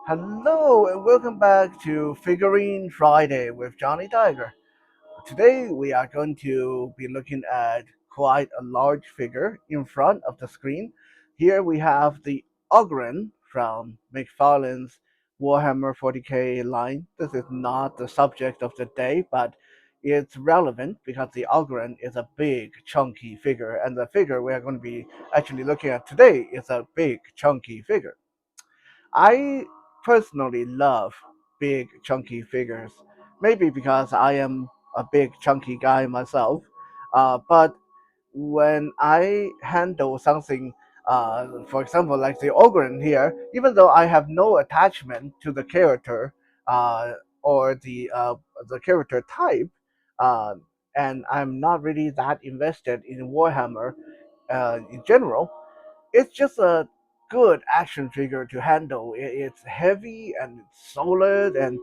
Hello and welcome back to Figurine Friday with Johnny Tiger. Today we are going to be looking at quite a large figure in front of the screen. Here we have the Ogren from McFarlane's Warhammer 40k line. This is not the subject of the day, but it's relevant because the Ogren is a big, chunky figure, and the figure we are going to be actually looking at today is a big, chunky figure. I personally love big, chunky figures. Maybe because I am a big, chunky guy myself. But when I handle something, for example, like the Ogren here, even though I have no attachment to the character or the character type, uh, and I'm not really that invested in Warhammer in general, it's just a good action figure to handle. It's heavy and it's solid, and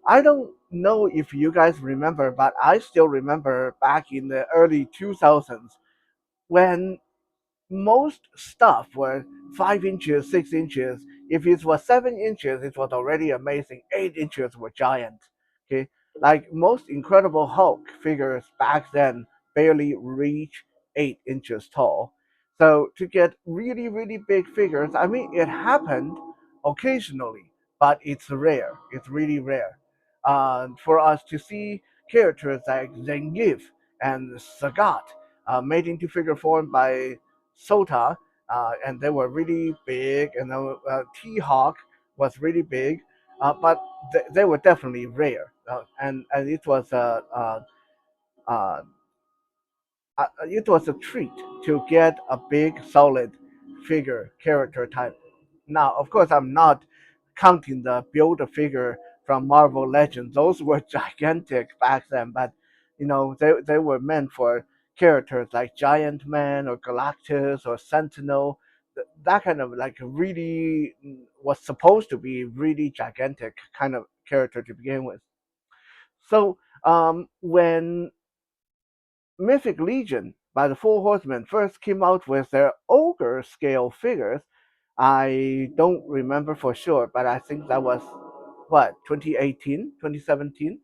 I don't know if you guys remember, but I still remember back in the early 2000s when most stuff were 5 inches, 6 inches. If it was 7 inches, it was already amazing. 8 inches were giant. Okay, like most Incredible Hulk figures back then barely reach 8 inches tall. So to get really, really big figures, I mean, it happened occasionally, but it's rare. It's really rare. For us to see characters like Zangief and Sagat made into figure form by Sota, and they were really big, and T-Hawk was really big, but they were definitely rare, and uh, it was a treat to get a big, solid figure character type. Now, of course, I'm not counting the build a figure from Marvel Legends. Those were gigantic back then, but they were meant for characters like Giant Man or Galactus or Sentinel. That kind of like really was supposed to be really gigantic kind of character to begin with. So when Mythic Legion by the Four Horsemen first came out with their ogre scale figures. I don't remember for sure, but I think that was what 2018, 2017,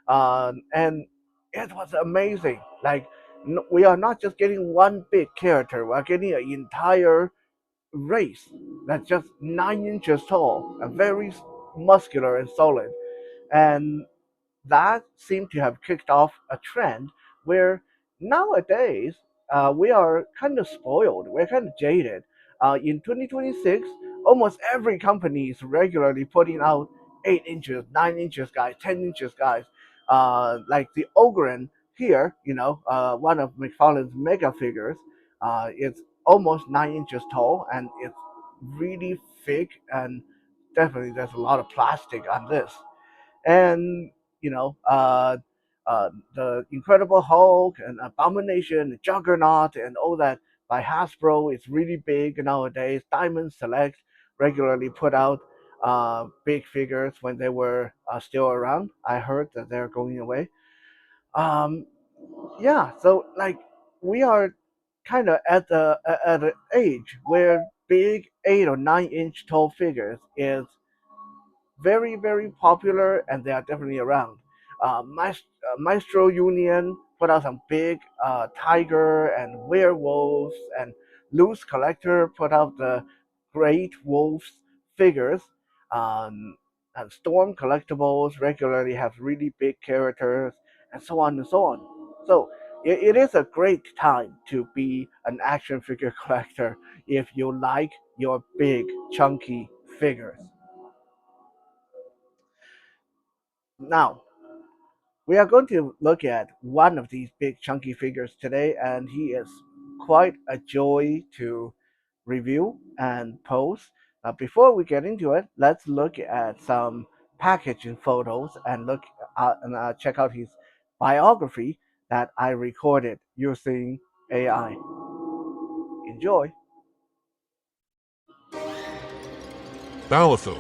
and it was amazing. Like we are not just getting one big character; we are getting an entire race that's just 9 inches tall and very muscular and solid. And that seemed to have kicked off a trend where nowadays we are kind of spoiled, we're kind of jaded. In 2026, almost every company is regularly putting out 8 inches, 9 inches guys, 10 inches guys. Like the Ogren here, one of McFarlane's mega figures, it's almost 9 inches tall and it's really thick, and definitely there's a lot of plastic on this. And you know uh, the Incredible Hulk and Abomination, Juggernaut, and all that by Hasbro is really big nowadays. Diamond Select regularly put out big figures when they were still around. I heard that they're going away. Um, yeah, so like we are kind of at an age where big 8 or 9 inch tall figures is very, very popular, and they are definitely around. Maestro Union put out some big tiger and werewolves, and Loose Collector put out the Great Wolves figures. Um, and Storm Collectibles regularly have really big characters, and so on and so on. So it is a great time to be an action figure collector if you like your big, chunky figures. Now, we are going to look at one of these big chunky figures today, and he is quite a joy to review and pose. Before we get into it, let's look at some packaging photos and check out his biography that I recorded using AI. Enjoy. Balathu,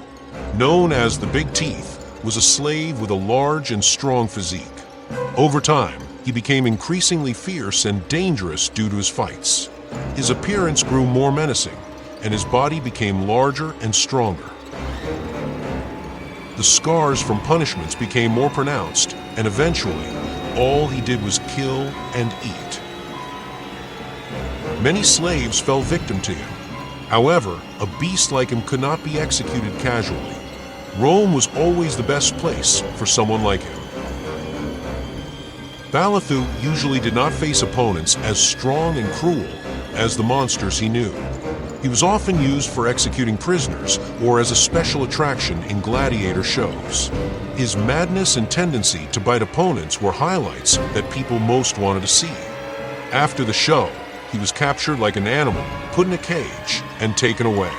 known as the Big Teeth, was a slave with a large and strong physique. Over time, he became increasingly fierce and dangerous due to his fights. His appearance grew more menacing, and his body became larger and stronger. the scars from punishments became more pronounced, and eventually, all he did was kill and eat. Many slaves fell victim to him. However, a beast like him could not be executed casually. Rome was always the best place for someone like him. Balathu usually did not face opponents as strong and cruel as the monsters he knew. He was often used for executing prisoners or as a special attraction in gladiator shows. His madness and tendency to bite opponents were highlights that people most wanted to see. After the show, he was captured like an animal, put in a cage, and taken away.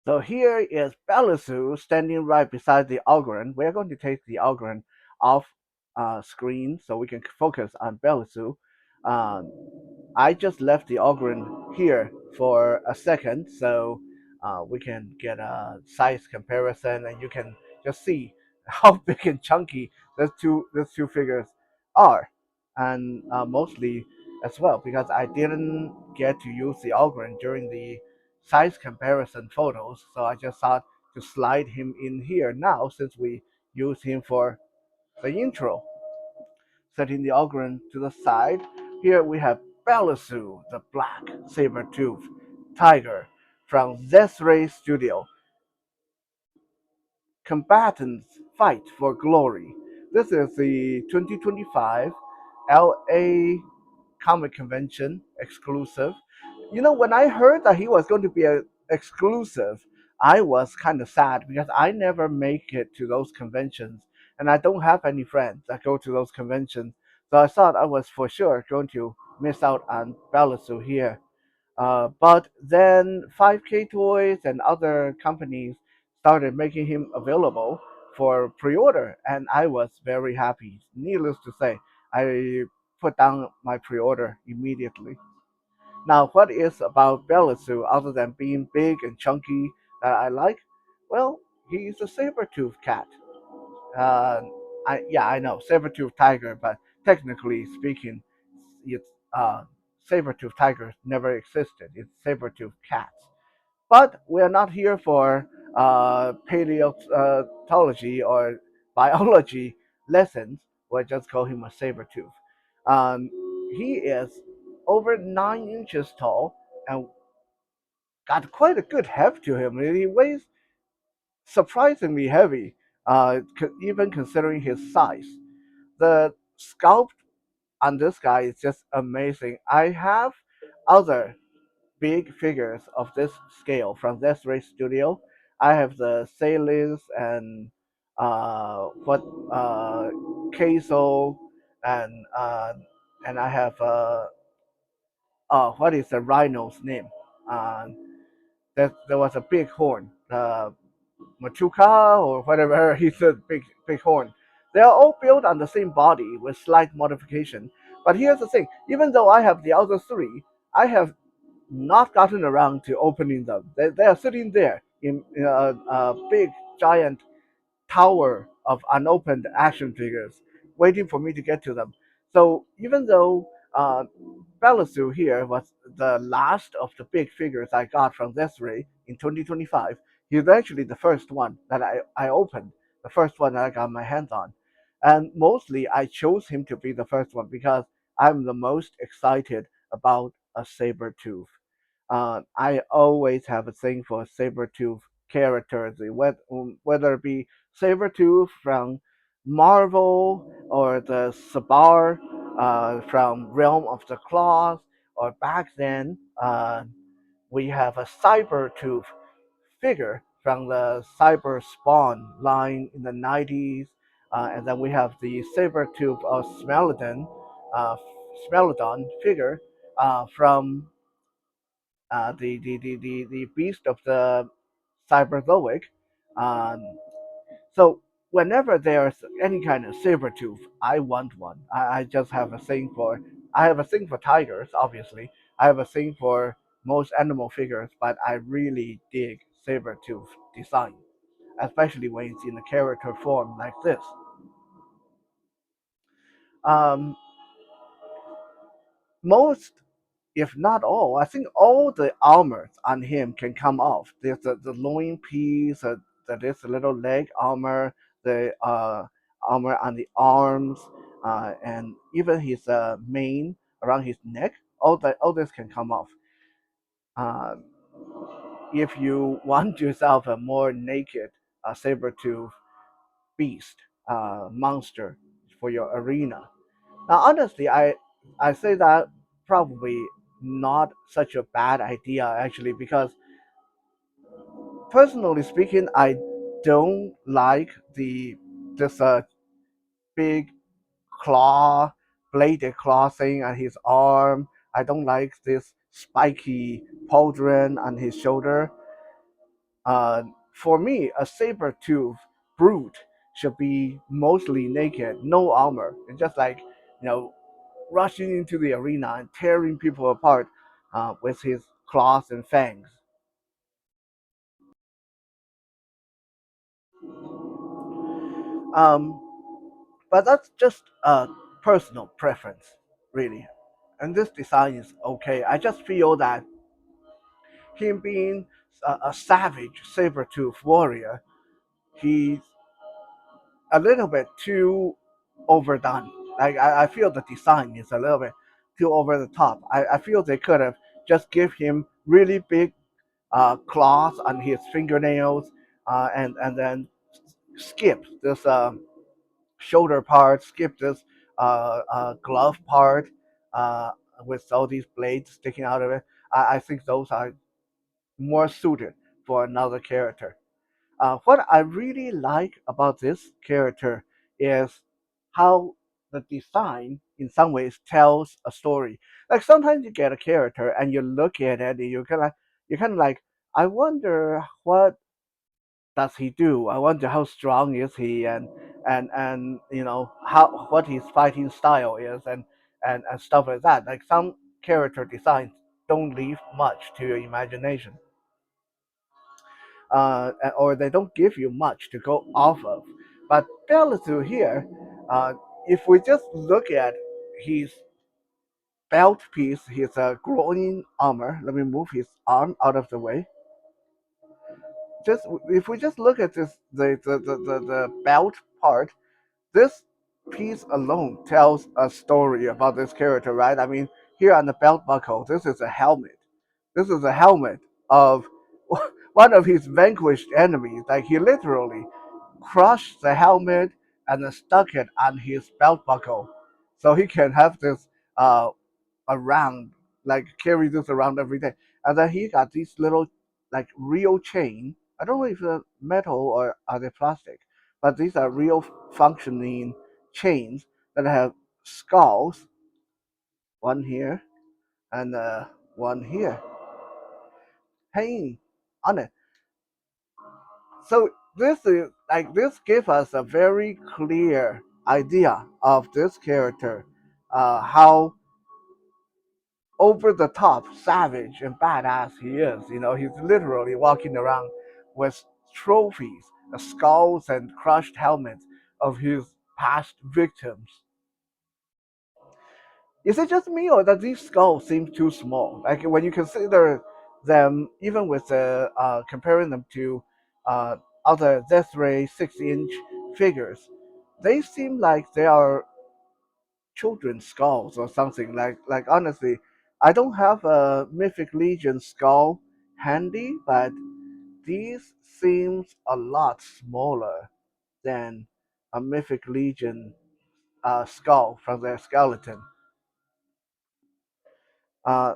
So here is Balathu standing right beside the Algorand. We're going to take the Algorand off screen so we can focus on Balathu. Um, I just left the Algorand here for a second so we can get a size comparison and you can just see how big and chunky those two figures are. And mostly as well because I didn't get to use the Algorand during the size comparison photos, so I just thought to slide him in here now since we use him for the intro. Setting the Algorand to the side, here we have Balathu the Black Saber-Tooth Tiger from Xesray Studios. Combatants fight for glory. This is the 2025 LA Comic Convention exclusive. You know, when I heard that he was going to be a exclusive, I was kind of sad because I never make it to those conventions, and I don't have any friends that go to those conventions. So I thought I was for sure going to miss out on Balathu here. But then 5K Toys and other companies started making him available for pre-order, and I was very happy. Needless to say, I put down my pre-order immediately. Now, what is about Balathu other than being big and chunky that I like? Well, he's a saber-tooth cat. Uh, I know saber-tooth tiger, but technically speaking, it's saber-tooth tigers never existed. It's saber-tooth cats. But we are not here for paleontology or biology lessons. We'll just call him a saber-tooth. Um, he is over 9 inches tall and got quite a good heft to him. He weighs surprisingly heavy, even considering his size. The sculpt on this guy is just amazing. I have other big figures of this scale from Xesray Studio. I have the Sailins and what Queso and I have what is the rhino's name? Uh, there was a big horn, Machuca or whatever. He's a big horn. They are all built on the same body with slight modification. But here's the thing: even though I have the other three, I have not gotten around to opening them. They are sitting there in a big giant tower of unopened action figures, waiting for me to get to them. So even though Balathu here was the last of the big figures I got from Desiree in 2025, he's actually the first one that I opened, the first one that I got my hands on. And mostly I chose him to be the first one because I'm the most excited about a saber tooth. I always have a thing for saber-tooth characters, whether it be Sabretooth from Marvel or the Sabar from Realm of the Claws, or back then we have a Cybertooth figure from the Cyber Spawn line in the 90s, and then we have the Sabretooth of Smelodon figure from the beast of the Cyberzoic. Um, so whenever there's any kind of saber tooth, I want one. I just have a thing for. I have a thing for tigers, obviously. I have a thing for most animal figures, but I really dig saber tooth design, especially when it's in a character form like this. Um, most if not all, I think all the armors on him can come off. There's the loin piece, there's a little leg armor, the armor on the arms, and even his mane around his neck. All this can come off. Uh, if you want yourself a more naked saber-tooth beast monster for your arena. Now, honestly, I say that probably not such a bad idea actually, because personally speaking, I don't like the this big claw, bladed claw thing on his arm. I don't like this spiky pauldron on his shoulder. For me, a saber tooth brute should be mostly naked, no armor, and just like rushing into the arena and tearing people apart with his claws and fangs. Um, but that's just a personal preference, really. And this design is okay. I just feel that him being a savage saber-tooth warrior, he's a little bit too overdone. Like I feel the design is a little bit too over the top. I feel they could have just give him really big claws on his fingernails, and then skip this shoulder part, skip this glove part uh, with all these blades sticking out of it. I think those are more suited for another character. What I really like about this character is how the design, in some ways, tells a story. Like sometimes you get a character and you look at it, and you kind of like, I wonder what does he do? I wonder how strong is he, and how what his fighting style is, and stuff like that. Like some character designs don't leave much to your imagination, or they don't give you much to go off of. But Balathu here, uh, if we just look at his belt piece, his groin armor. Let me move his arm out of the way. Just if we just look at this, the belt part, this piece alone tells a story about this character, right? I mean, here on the belt buckle, this is a helmet. This is a helmet of one of his vanquished enemies. Like he literally crushed the helmet and then stuck it on his belt buckle, so he can have this uh around, like carry this around every day. And then he got these little like real chain. I don't know if they're metal or are they plastic, but these are real functioning chains that have skulls, one here and one here, hanging on it. So this gives us a very clear idea of this character, how over the top, savage and badass he is. He's literally walking around with trophies, skulls and crushed helmets of his past victims. Is it just me, or does these skulls seem too small? Like when you consider them, even with comparing them to uh, other Xesray 6-inch figures, they seem like they are children's skulls or something. Like honestly, I don't have a Mythic Legion skull handy, but these seems a lot smaller than a Mythic Legion skull from their skeleton. Uh,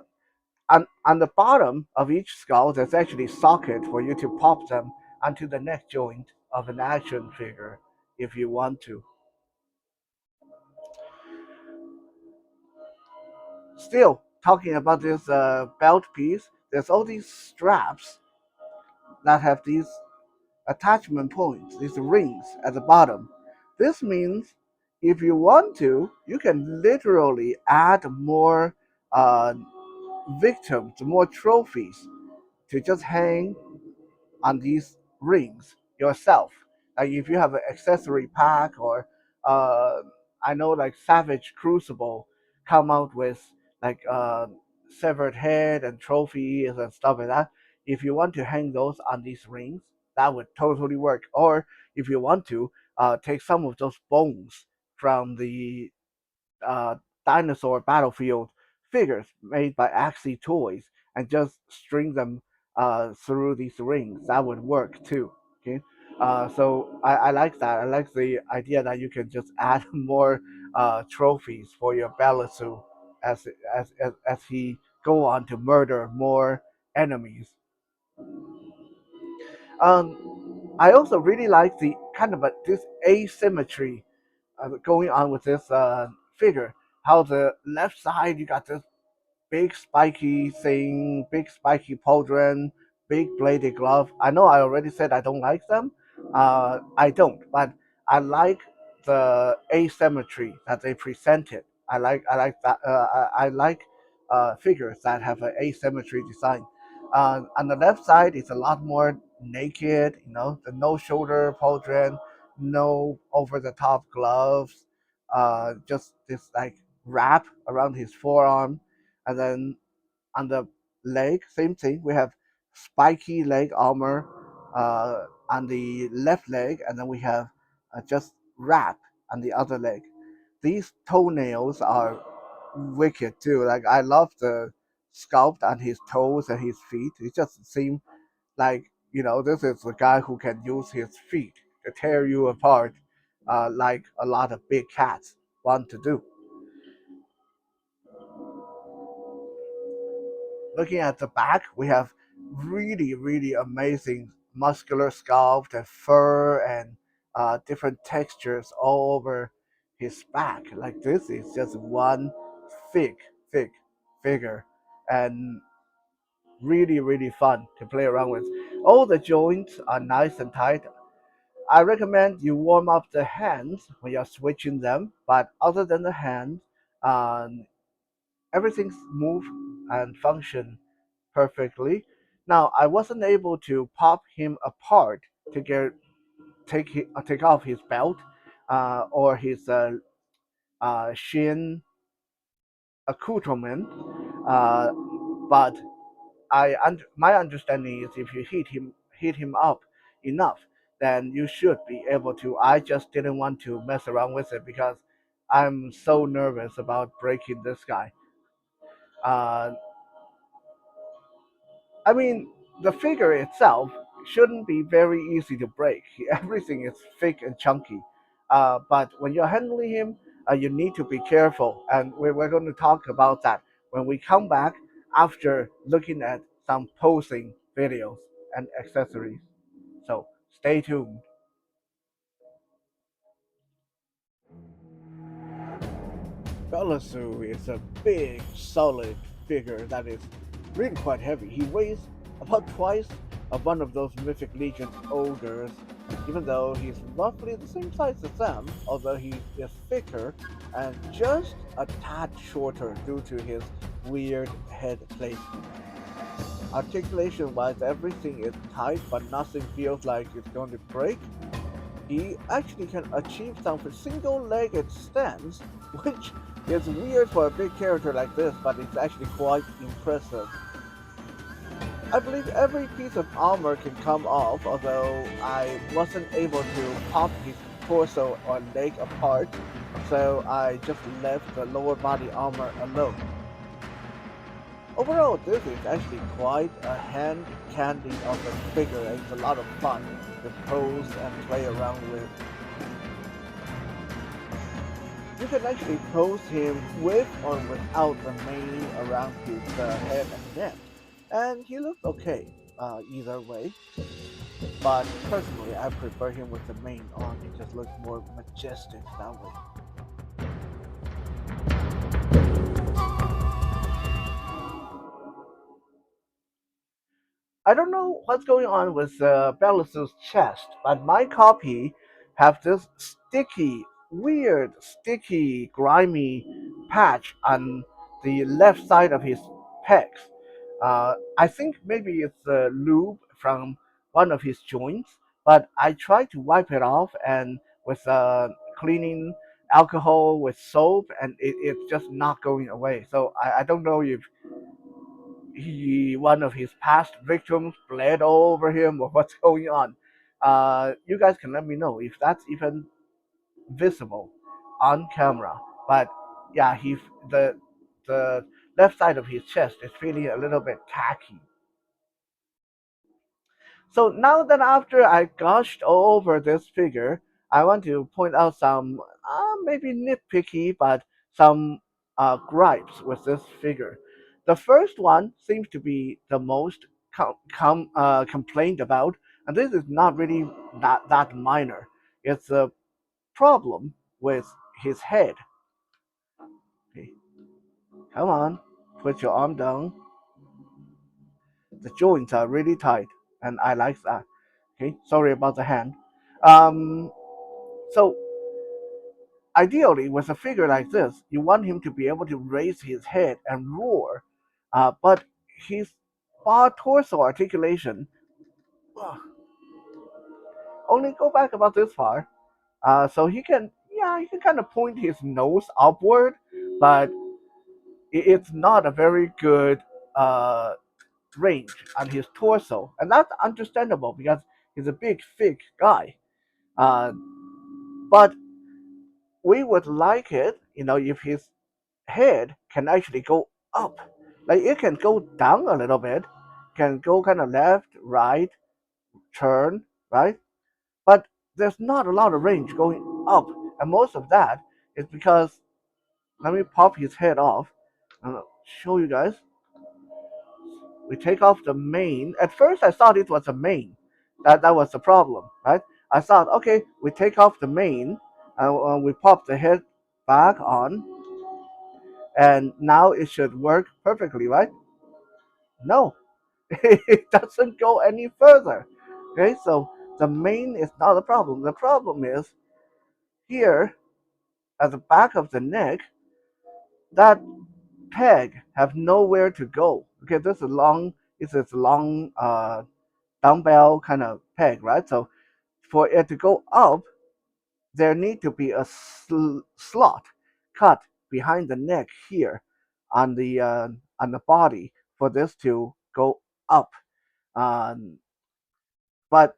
on the bottom of each skull, there's actually a socket for you to pop them onto the neck joint of an action figure if you want to. Still, talking about this belt piece, there's all these straps that have these attachment points, these rings at the bottom. This means if you want to, you can literally add more uh, victims, more trophies to just hang on these rings yourself. Like if you have an accessory pack, or I know like Savage Crucible come out with like severed head and trophies and stuff like that. If you want to hang those on these rings, that would totally work. Or if you want to take some of those bones from the uh, dinosaur battlefield figures made by Axie Toys and just string them through these rings. That would work too. Okay, so I like that. I like the idea that you can just add more trophies for your Balathu as as he go on to murder more enemies. I also really like the kind of this asymmetry going on with this figure. How the left side you got this big spiky thing, big spiky pauldron, big bladed glove. I know I already said I don't like them. I don't, but I like the asymmetry that they presented. I like that. I like figures that have an asymmetry design. On the left side, it's a lot more naked. You know, the no shoulder pauldron, no over the top gloves. Just this like wrap around his forearm, and then on the leg, same thing. We have spiky leg armor on the left leg, and then we have just wrap on the other leg. These toenails are wicked too. Like I love the sculpt on his toes and his feet. It just seems like this is a guy who can use his feet to tear you apart, like a lot of big cats want to do. Looking at the back, we have really, really amazing muscular sculpt and fur and different textures all over his back. Like this is just one thick, thick figure, and really, really fun to play around with. All the joints are nice and tight. I recommend you warm up the hands when you're switching them, but other than the hands, um, everything's move and function perfectly. Now I wasn't able to pop him apart to take off his belt or his shin accoutrement, uh, but my understanding is if you hit him up enough, then you should be able to. I just didn't want to mess around with it because I'm so nervous about breaking this guy. Uh, I mean, the figure itself shouldn't be very easy to break. Everything is thick and chunky. But when you're handling him, you need to be careful. And we're going to talk about that when we come back after looking at some posing videos and accessories. So stay tuned. Balathu is a big, solid figure that is really quite heavy. He weighs about twice of one of those Mythic Legion ogres, even though he's roughly the same size as them, although he is thicker and just a tad shorter due to his weird head placement. Articulation wise, everything is tight, but nothing feels like it's going to break. He actually can achieve some single-legged stance, which is weird for a big character like this, but it's actually quite impressive. I believe every piece of armor can come off, although I wasn't able to pop his torso or leg apart, so I just left the lower body armor alone. Overall, this is actually quite a hand candy of a figure, and it's a lot of fun to pose and play around with. You can actually pose him with or without the mane around his head and neck, and he looks okay either way. But personally, I prefer him with the mane on. He just looks more majestic that way. I don't know what's going on with Bella's chest, but my copy have this sticky, weird, sticky, grimy patch on the left side of his pecs. I think maybe it's the lube from one of his joints, but I tried to wipe it off and with cleaning alcohol with soap, and it's just not going away. So I don't know if one of his past victims bled all over him or what's going on. You guys can let me know if that's even visible on camera. But yeah, the left side of his chest is feeling a little bit tacky. So now that after I gushed over this figure, I want to point out some maybe nitpicky, but some gripes with this figure. The first one seems to be the most complained about, and this is not really that minor. It's a problem with his head. Okay, come on, put your arm down. The joints are really tight, and I like that. Okay, sorry about the hand. Um, so ideally, with a figure like this, you want him to be able to raise his head and roar, but his bar torso articulation only go back about this far. So he can kind of point his nose upward, but it's not a very good uh, range on his torso, and that's understandable because he's a big, thick guy. Uh, but we would like it, if his head can actually go up. Like it can go down a little bit, can go kind of left, right, turn, right? But there's not a lot of range going up. And most of that is because, let me pop his head off and I'll show you guys. We take off the mane. At first, I thought it was a mane. That was the problem, right? I thought, okay, we take off the mane and we pop the head back on, and now it should work perfectly, right? No, it doesn't go any further. Okay, so the mane is not the problem. The problem is here at the back of the neck, that peg have nowhere to go. Okay, this is long. It's this long dumbbell kind of peg, right? So for it to go up, there need to be a slot cut behind the neck here on the body for this to go up. Um, but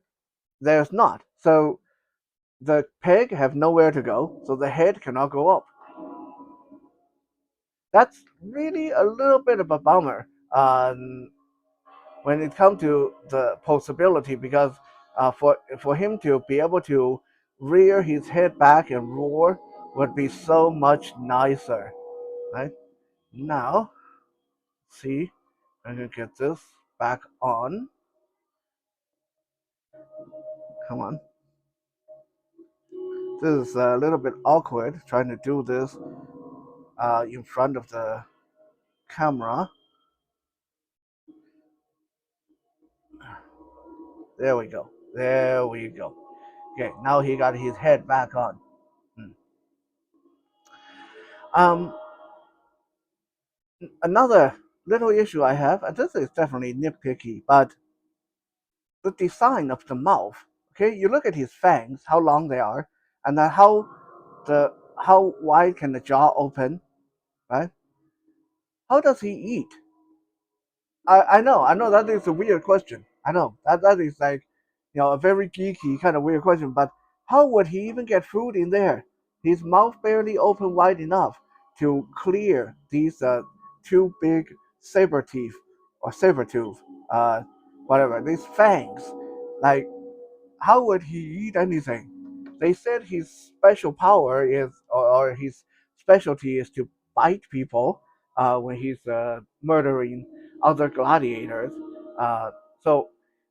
there's not. So the peg have nowhere to go, so the head cannot go up. That's really a little bit of a bummer when it comes to the possibility, because for him to be able to rear his head back and roar would be so much nicer, right? Now, see, I can get this back on. Come on. This is a little bit awkward trying to do this in front of the camera. There we go. There we go. Okay, now he got his head back on. Hmm. Um, Another little issue I have, and this is definitely nitpicky, but the design of the mouth. Okay, you look at his fangs, how long they are, and then the how wide can the jaw open, right? How does he eat? I know that is a weird question. I know that is like, a very geeky kind of weird question. But how would he even get food in there? His mouth barely open wide enough to clear these two big saber teeth or saber tooth, uh, whatever these fangs. Like how would he eat anything? They said his special power is, or his specialty is to bite people when he's murdering other gladiators. Uh, so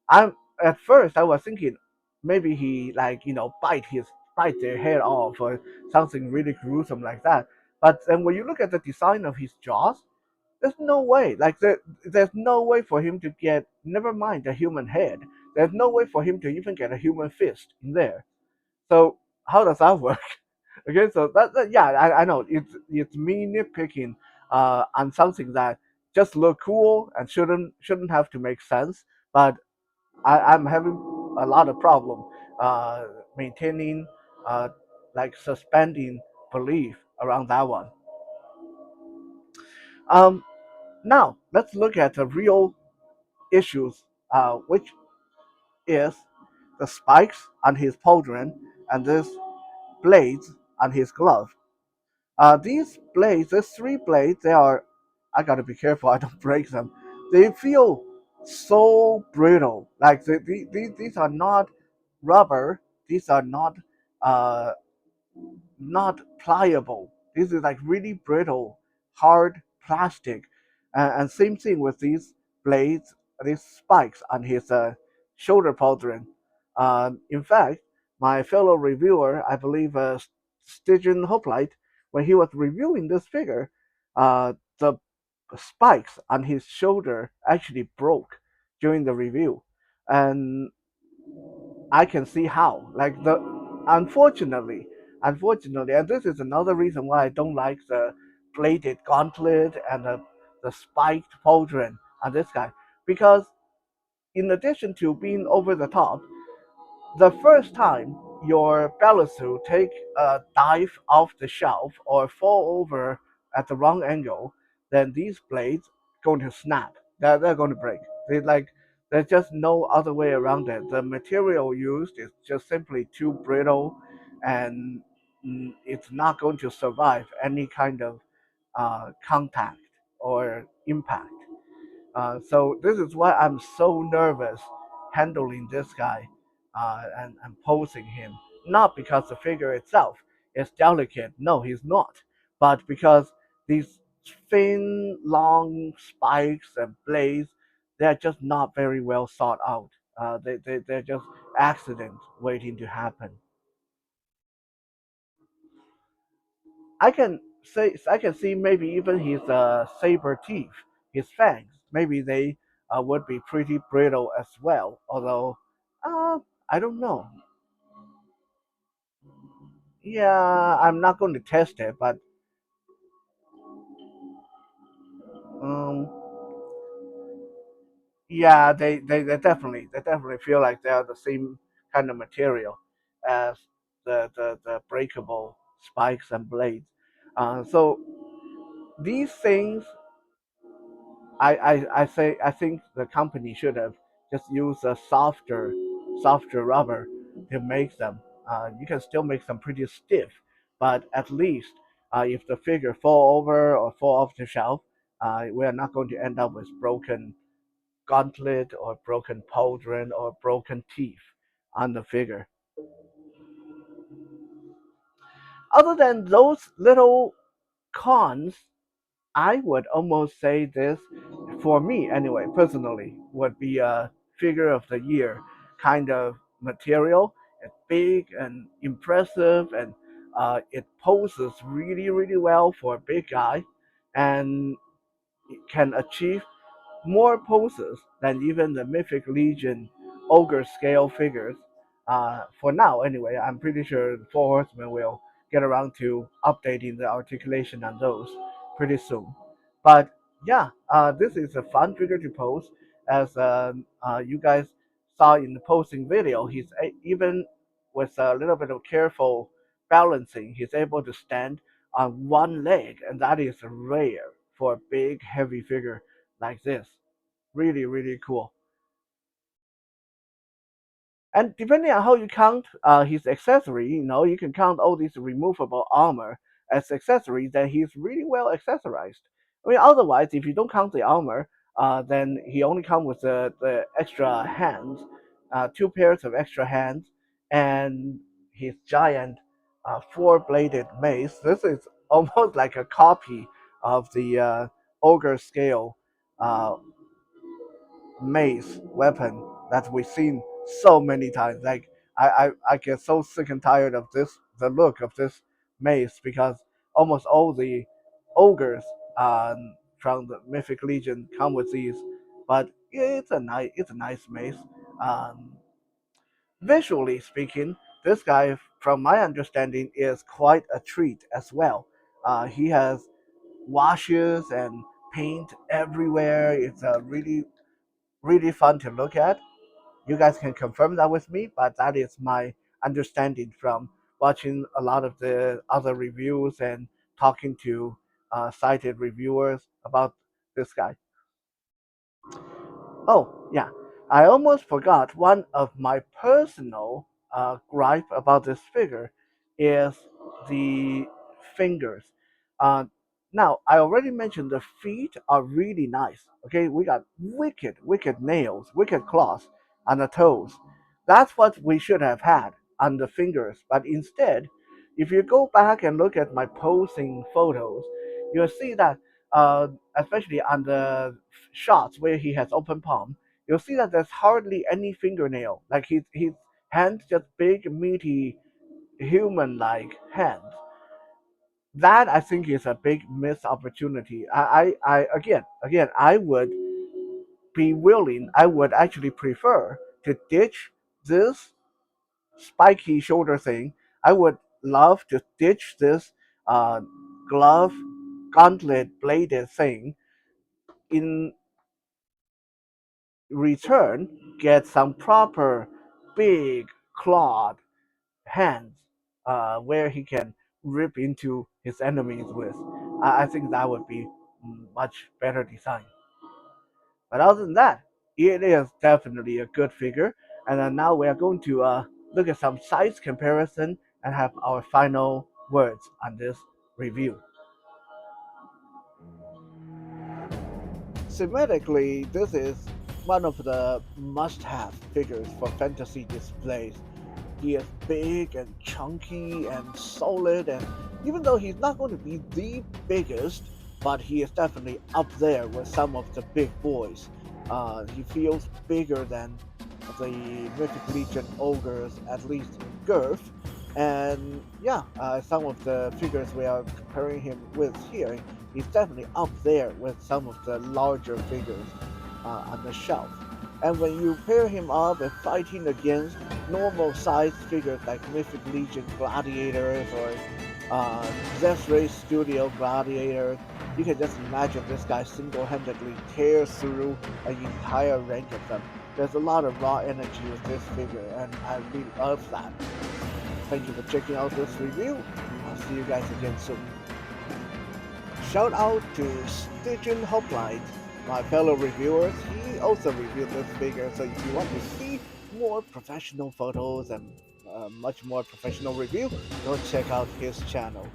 I'm at first I was thinking maybe he like bite their head off or something really gruesome like that. But then when you look at the design of his jaws, there's no way. There's no way for him to get. Never mind the human head. There's no way for him to even get a human fist in there. So how does that work? Okay, so yeah, I know it's me nitpicking on something that just look cool and shouldn't have to make sense. But I'm having a lot of problem uh, maintaining like suspending belief around that one. Um, Now let's look at the real issues, which is the spikes on his pauldron and these blades on his glove. These blades, these three blades, they are, I gotta be careful I don't break them. They feel so brittle. Like these are not rubber. These are uh, not pliable. This is like really brittle, hard plastic. And same thing with these blades, these spikes on his shoulder pauldron. In fact, my fellow reviewer, I believe Stygian Hoplite, when he was reviewing this figure, the spikes on his shoulder actually broke during the review. And I can see how. Like the unfortunately, and this is another reason why I don't like the bladed gauntlet and the spiked pauldron on this guy, because in addition to being over the top, the first time your Balathu take a dive off the shelf or fall over at the wrong angle, then these blades going to snap. They're going to break. There's just no other way around it. The material used is just simply too brittle, and it's not going to survive any kind of contact or impact. So this is why I'm so nervous handling this guy and posing him. Not because the figure itself is delicate. No, he's not. But because these thin, long spikes and blades, they're just not very well thought out. They're just accidents waiting to happen. I can see maybe even his saber teeth, his fangs. Maybe they would be pretty brittle as well. Although, uh, I don't know. Yeah, I'm not going to test it, but um, yeah, they definitely feel like they're the same kind of material as the breakable spikes and blades. So these things I think the company should have just used a softer rubber to make them. You can still make them pretty stiff, but at least if the figure fall over or fall off the shelf, we are not going to end up with broken gauntlet or broken pauldron or broken teeth on the figure. Other than those little cons, I would almost say this, for me anyway, personally, would be a figure of the year kind of material. It's big and impressive, and it poses really, really well for a big guy, and it can achieve more poses than even the Mythic Legion ogre scale figures. For now, anyway, I'm pretty sure the Four Horsemen will get around to updating the articulation on those pretty soon. But yeah, this is a fun figure to pose. As you guys saw in the posing video, even with a little bit of careful balancing, he's able to stand on one leg, and that is rare for a big, heavy figure like this. Really, really cool. And depending on how you count his accessory, you can count all these removable armor as accessories, then he's really well accessorized. I mean, otherwise, if you don't count the armor, then he only comes with the extra hands, two pairs of extra hands, and his giant four-bladed mace. This is almost like a copy of the ogre scale uh, mace weapon that we've seen so many times. Like I get so sick and tired of the look of this mace, because almost all the ogres from the Mythic Legion come with these. But it's a nice mace. Um, Visually speaking, this guy, from my understanding, is quite a treat as well. He has washes and paint everywhere. It's a really fun to look at. You guys can confirm that with me, but that is my understanding from watching a lot of the other reviews and talking to cited reviewers about this guy. Oh, yeah. I almost forgot one of my personal gripe about this figure is the fingers. Uh, Now, I already mentioned the feet are really nice. Okay, we got wicked nails, wicked claws on the toes. That's what we should have had on the fingers. But instead, if you go back and look at my posing photos, you'll see that, especially on the shots where he has open palm, you'll see that there's hardly any fingernail. Like his hands just big, meaty, human-like hands. That I think is a big missed opportunity. Again, I would be willing. I would actually prefer to ditch this spiky shoulder thing. I would love to ditch this uh, glove gauntlet bladed thing. In return, get some proper big clawed hands where he can rip into his enemies with. I think that would be much better design. But other than that, it is definitely a good figure. And now we are going to look at some size comparison and have our final words on this review. Thematically, this is one of the must-have figures for fantasy displays. He is big and chunky and solid, and even though he's not going to be the biggest, but he is definitely up there with some of the big boys. He feels bigger than the Mythic Legion ogres, at least in girth. And yeah, some of the figures we are comparing him with here, he's definitely up there with some of the larger figures on the shelf. And when you pair him up and fighting against normal sized figures like Mythic Legion gladiators or Xesray Studio gladiators, you can just imagine this guy single-handedly tears through an entire rank of them. There's a lot of raw energy with this figure, and I really love that. Thank you for checking out this review. I'll see you guys again soon. Shout out to Stitchin Hoplite, my fellow reviewers. He also reviewed this figure, so if you want to see more professional photos and much more professional review, go check out his channel.